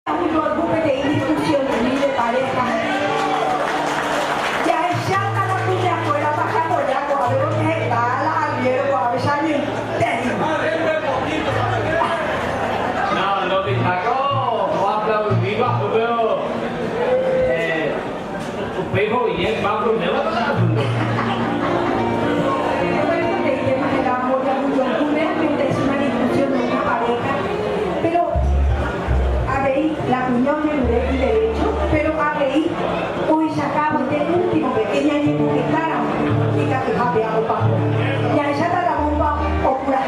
Mucho algún de discusión de pareja. Ya es chata la puta afuera bajando ya con a ver dónde está la aviero con a ver salir. No, no te sacó. O aplaudido, pero tu pejo y el Pablo me va a pasar juntos. La unión de y derecho, pero habéis hoy sacamos de último pequeña y que claro, y que había un papo. Ya esa la bomba o pura